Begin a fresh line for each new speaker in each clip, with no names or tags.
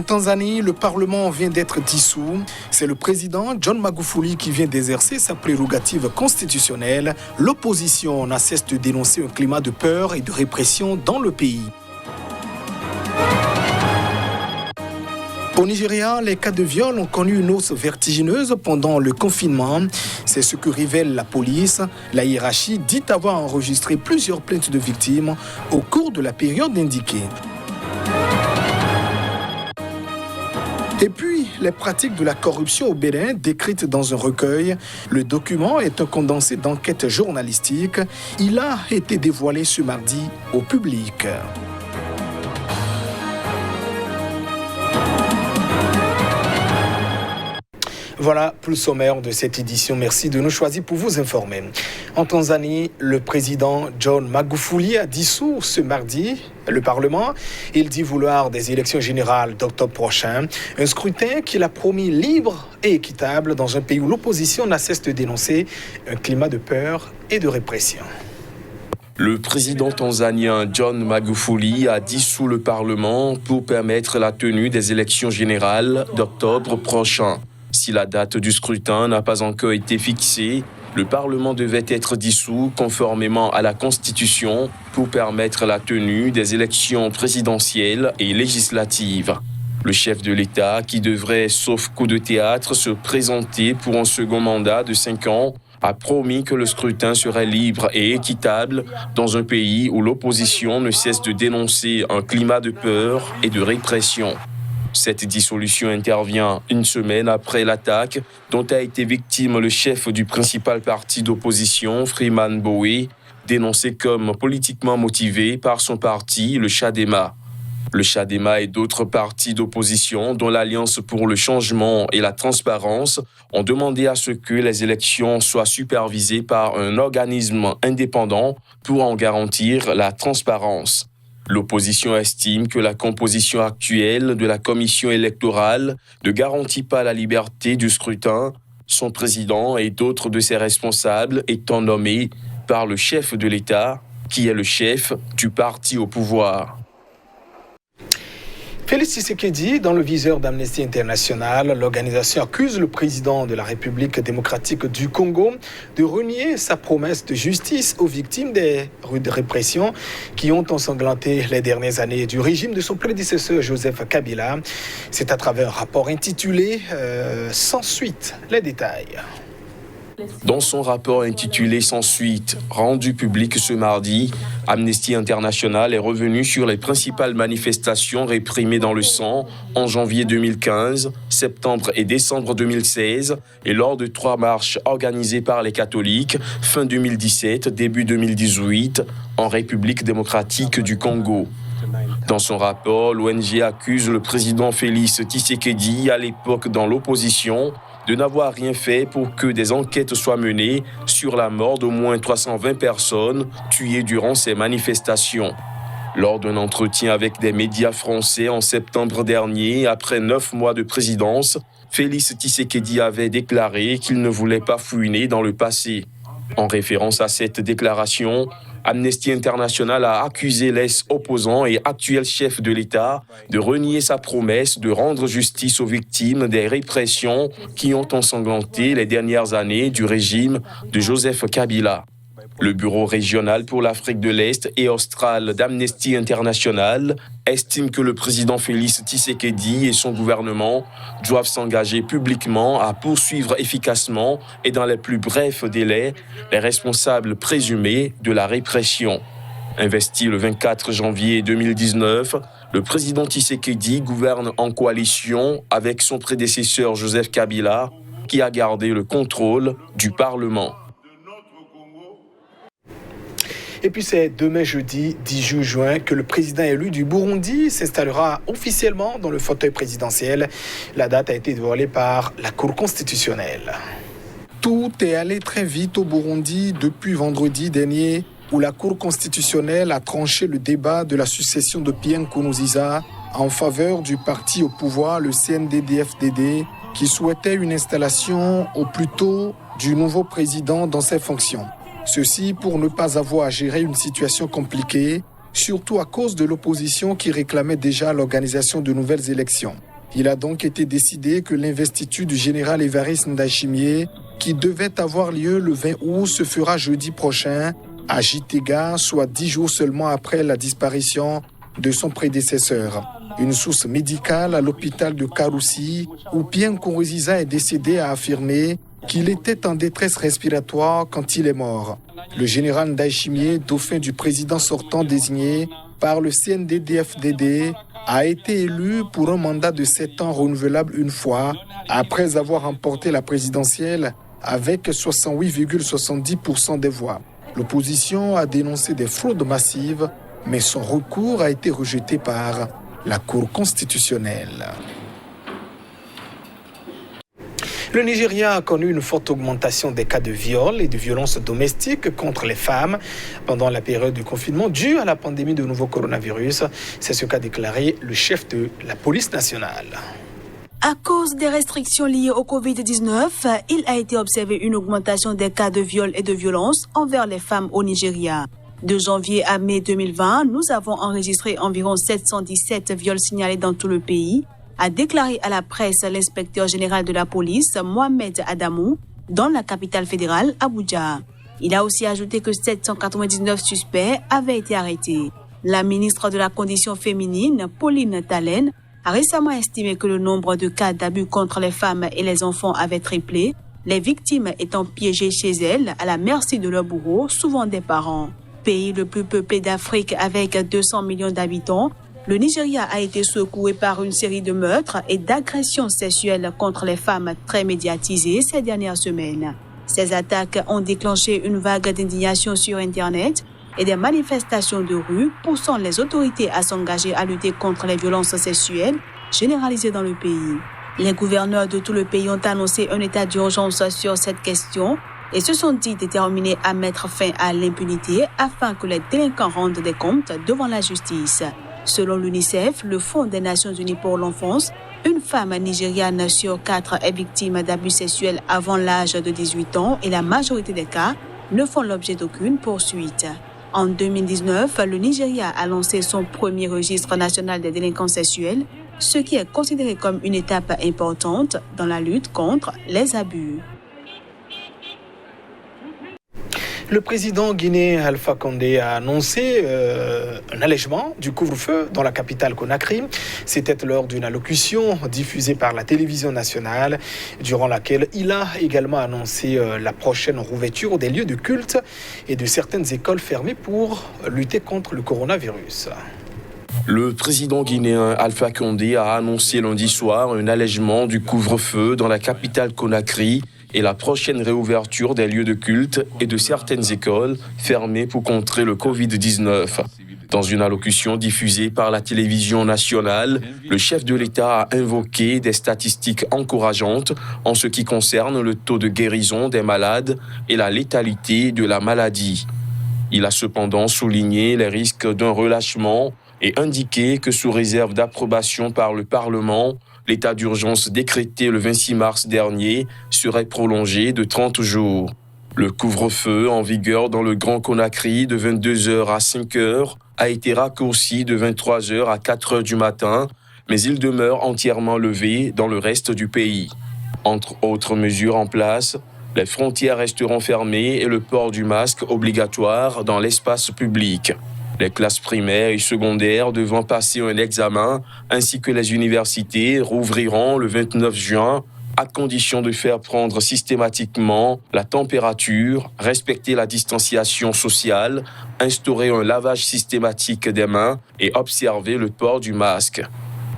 En Tanzanie, le Parlement vient d'être dissous. C'est le président John Magufuli qui vient d'exercer sa prérogative constitutionnelle. L'opposition n'a cesse de dénoncer un climat de peur et de répression dans le pays. Au Nigeria, les cas de viol ont connu une hausse vertigineuse pendant le confinement. C'est ce que révèle la police. La hiérarchie dit avoir enregistré plusieurs plaintes de victimes au cours de la période indiquée. Et puis, les pratiques de la corruption au Bénin décrites dans un recueil. Le document est un condensé d'enquêtes journalistiques. Il a été dévoilé ce mardi au public. Voilà pour le sommaire de cette édition. Merci de nous choisir pour vous informer. En Tanzanie, le président John Magufuli a dissous ce mardi le Parlement. Il dit vouloir des élections générales d'octobre prochain. Un scrutin qu'il a promis libre et équitable dans un pays où l'opposition n'a cesse de dénoncer un climat de peur et de répression.
Le président tanzanien John Magufuli a dissous le Parlement pour permettre la tenue des élections générales d'octobre prochain. Si la date du scrutin n'a pas encore été fixée, le Parlement devait être dissous conformément à la Constitution pour permettre la tenue des élections présidentielles et législatives. Le chef de l'État, qui devrait, sauf coup de théâtre, se présenter pour un second mandat de 5 ans, a promis que le scrutin serait libre et équitable dans un pays où l'opposition ne cesse de dénoncer un climat de peur et de répression. Cette dissolution intervient une semaine après l'attaque dont a été victime le chef du principal parti d'opposition, Freeman Mbowe, dénoncé comme politiquement motivé par son parti, le Chadema. Le Chadema et d'autres partis d'opposition, dont l'Alliance pour le changement et la transparence, ont demandé à ce que les élections soient supervisées par un organisme indépendant pour en garantir la transparence. L'opposition estime que la composition actuelle de la commission électorale ne garantit pas la liberté du scrutin, son président et d'autres de ses responsables étant nommés par le chef de l'État, qui est le chef du parti au pouvoir.
Félix Tshisekedi, dans le viseur d'Amnesty International, l'organisation accuse le président de la République démocratique du Congo de renier sa promesse de justice aux victimes des répressions qui ont ensanglanté les dernières années du régime de son prédécesseur Joseph Kabila. C'est à travers un rapport intitulé « Sans suite ». Les détails.
Dans son rapport intitulé « Sans suite », rendu public ce mardi, Amnesty International est revenu sur les principales manifestations réprimées dans le sang en janvier 2015, septembre et décembre 2016 et lors de 3 marches organisées par les catholiques fin 2017, début 2018 en République démocratique du Congo. Dans son rapport, l'ONG accuse le président Félix Tshisekedi, à l'époque dans l'opposition, de n'avoir rien fait pour que des enquêtes soient menées sur la mort d'au moins 320 personnes tuées durant ces manifestations. Lors d'un entretien avec des médias français en septembre dernier, après 9 mois de présidence, Félix Tshisekedi avait déclaré qu'il ne voulait pas fouiner dans le passé. En référence à cette déclaration, Amnesty International a accusé l'ex-opposant et actuel chef de l'État de renier sa promesse de rendre justice aux victimes des répressions qui ont ensanglanté les dernières années du régime de Joseph Kabila. Le Bureau régional pour l'Afrique de l'Est et australe d'Amnesty International estime que le président Félix Tshisekedi et son gouvernement doivent s'engager publiquement à poursuivre efficacement et dans les plus brefs délais les responsables présumés de la répression. Investi le 24 janvier 2019, le président Tshisekedi gouverne en coalition avec son prédécesseur Joseph Kabila, qui a gardé le contrôle du Parlement.
Et puis c'est demain jeudi 18 juin que le président élu du Burundi s'installera officiellement dans le fauteuil présidentiel. La date a été dévoilée par la Cour constitutionnelle. Tout est allé très vite au Burundi depuis vendredi dernier où la Cour constitutionnelle a tranché le débat de la succession de Pierre Nkurunziza en faveur du parti au pouvoir, le CNDD-FDD, qui souhaitait une installation au plus tôt du nouveau président dans ses fonctions. Ceci pour ne pas avoir à gérer une situation compliquée, surtout à cause de l'opposition qui réclamait déjà l'organisation de nouvelles élections. Il a donc été décidé que l'investiture du général Évariste Ndayishimiye, qui devait avoir lieu le 20 août, se fera jeudi prochain à Gitega, soit 10 jours seulement après la disparition de son prédécesseur. Une source médicale à l'hôpital de Karoussi, où Pierre Nkurunziza est décédé, a affirmé qu'il était en détresse respiratoire quand il est mort. Le général Ndayishimiye, dauphin du président sortant désigné par le CNDD-FDD, a été élu pour un mandat de 7 ans renouvelable une fois, après avoir remporté la présidentielle avec 68,70% des voix. L'opposition a dénoncé des fraudes massives, mais son recours a été rejeté par la Cour constitutionnelle. Le Nigeria a connu une forte augmentation des cas de viol et de violences domestiques contre les femmes pendant la période du confinement due à la pandémie de nouveau coronavirus. C'est ce qu'a déclaré le chef de la police nationale.
À cause des restrictions liées au Covid-19, il a été observé une augmentation des cas de viol et de violence envers les femmes au Nigeria. De janvier à mai 2020, nous avons enregistré environ 717 viols signalés dans tout le pays, a déclaré à la presse l'inspecteur général de la police, Mohamed Adamou, dans la capitale fédérale, Abuja. Il a aussi ajouté que 799 suspects avaient été arrêtés. La ministre de la Condition féminine, Pauline Talen, a récemment estimé que le nombre de cas d'abus contre les femmes et les enfants avait triplé, les victimes étant piégées chez elles à la merci de leurs bourreaux, souvent des parents. Pays le plus peuplé d'Afrique avec 200 millions d'habitants, le Nigeria a été secoué par une série de meurtres et d'agressions sexuelles contre les femmes très médiatisées ces dernières semaines. Ces attaques ont déclenché une vague d'indignation sur Internet et des manifestations de rue poussant les autorités à s'engager à lutter contre les violences sexuelles généralisées dans le pays. Les gouverneurs de tout le pays ont annoncé un état d'urgence sur cette question et se sont dit déterminés à mettre fin à l'impunité afin que les délinquants rendent des comptes devant la justice. Selon l'UNICEF, le Fonds des Nations Unies pour l'enfance, une femme nigériane sur 4 est victime d'abus sexuels avant l'âge de 18 ans et la majorité des cas ne font l'objet d'aucune poursuite. En 2019, le Nigeria a lancé son premier registre national des délinquants sexuels, ce qui est considéré comme une étape importante dans la lutte contre les abus.
Le président guinéen Alpha Condé a annoncé un allègement du couvre-feu dans la capitale Conakry. C'était lors d'une allocution diffusée par la télévision nationale, durant laquelle il a également annoncé la prochaine rouverture des lieux de culte et de certaines écoles fermées pour lutter contre le coronavirus.
Le président guinéen Alpha Condé a annoncé lundi soir un allègement du couvre-feu dans la capitale Conakry et la prochaine réouverture des lieux de culte et de certaines écoles fermées pour contrer le Covid-19. Dans une allocution diffusée par la télévision nationale, le chef de l'État a invoqué des statistiques encourageantes en ce qui concerne le taux de guérison des malades et la létalité de la maladie. Il a cependant souligné les risques d'un relâchement et indiqué que sous réserve d'approbation par le Parlement, l'état d'urgence décrété le 26 mars dernier serait prolongé de 30 jours. Le couvre-feu en vigueur dans le Grand Conakry de 22h à 5h a été raccourci de 23h à 4h du matin, mais il demeure entièrement levé dans le reste du pays. Entre autres mesures en place, les frontières resteront fermées et le port du masque obligatoire dans l'espace public. Les classes primaires et secondaires devant passer un examen, ainsi que les universités, rouvriront le 29 juin, à condition de faire prendre systématiquement la température, respecter la distanciation sociale, instaurer un lavage systématique des mains et observer le port du masque.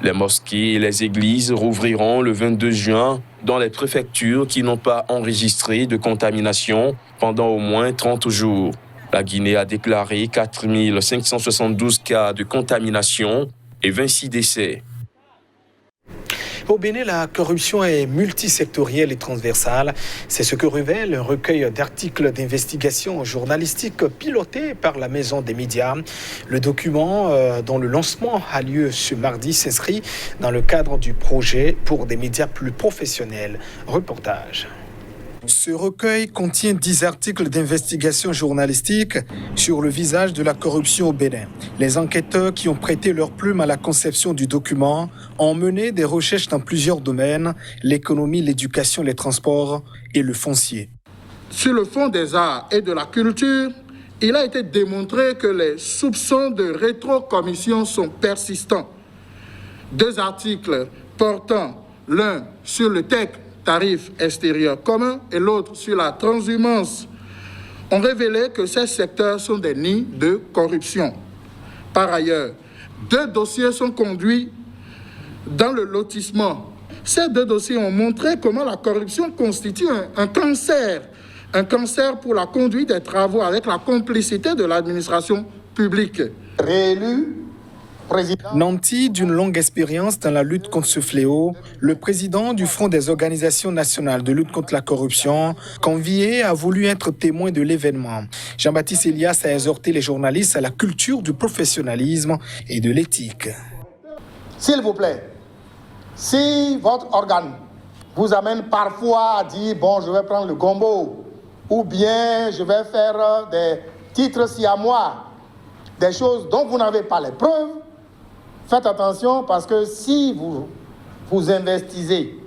Les mosquées et les églises rouvriront le 22 juin dans les préfectures qui n'ont pas enregistré de contamination pendant au moins 30 jours. La Guinée a déclaré 4 572 cas de contamination et 26 décès.
Au Bénin, la corruption est multisectorielle et transversale. C'est ce que révèle un recueil d'articles d'investigation journalistique piloté par la Maison des médias. Le document, dont le lancement a lieu ce mardi, s'inscrit dans le cadre du projet pour des médias plus professionnels. Reportage. Ce recueil contient 10 articles d'investigation journalistique sur le visage de la corruption au Bénin. Les enquêteurs qui ont prêté leur plume à la conception du document ont mené des recherches dans plusieurs domaines, l'économie, l'éducation, les transports et le foncier.
Sur le fond des arts et de la culture, il a été démontré que les soupçons de rétrocommission sont persistants. 2 articles portant l'un sur le TEC, tarif extérieur commun, et l'autre sur la transhumance, ont révélé que ces secteurs sont des nids de corruption. Par ailleurs, 2 dossiers sont conduits dans le lotissement. Ces 2 dossiers ont montré comment la corruption constitue un cancer pour la conduite des travaux avec la complicité de l'administration publique.
Réélu président.
Nanti d'une longue expérience dans la lutte contre ce fléau, le président du Front des organisations nationales de lutte contre la corruption, convié, a voulu être témoin de l'événement. Jean-Baptiste Elias a exhorté les journalistes à la culture du professionnalisme et de l'éthique.
S'il vous plaît, si votre organe vous amène parfois à dire « bon, je vais prendre le gombo » ou bien « je vais faire des titres siamois », des choses dont vous n'avez pas les preuves, faites attention parce que si vous vous investissez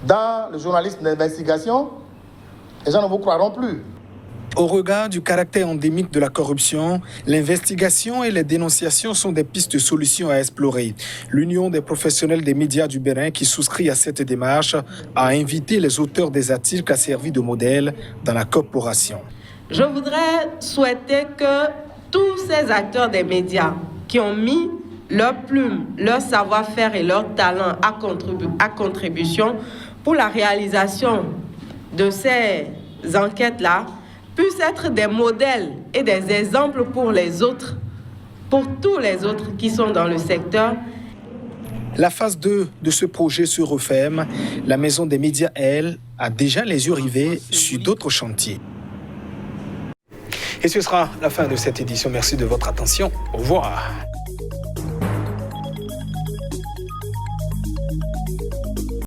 dans le journalisme d'investigation, les gens ne vous croiront plus.
Au regard du caractère endémique de la corruption, l'investigation et les dénonciations sont des pistes de solutions à explorer. L'Union des professionnels des médias du Bénin, qui souscrit à cette démarche, a invité les auteurs des articles à servir de modèle dans la corporation.
Je voudrais souhaiter que tous ces acteurs des médias qui ont mis leur plume, leur savoir-faire et leur talent à contribution pour la réalisation de ces enquêtes-là puissent être des modèles et des exemples pour les autres, pour tous les autres qui sont dans le secteur.
La phase 2 de ce projet se referme. La Maison des médias, elle, a déjà les yeux rivés sur d'autres chantiers. Et ce sera la fin de cette édition. Merci de votre attention. Au revoir.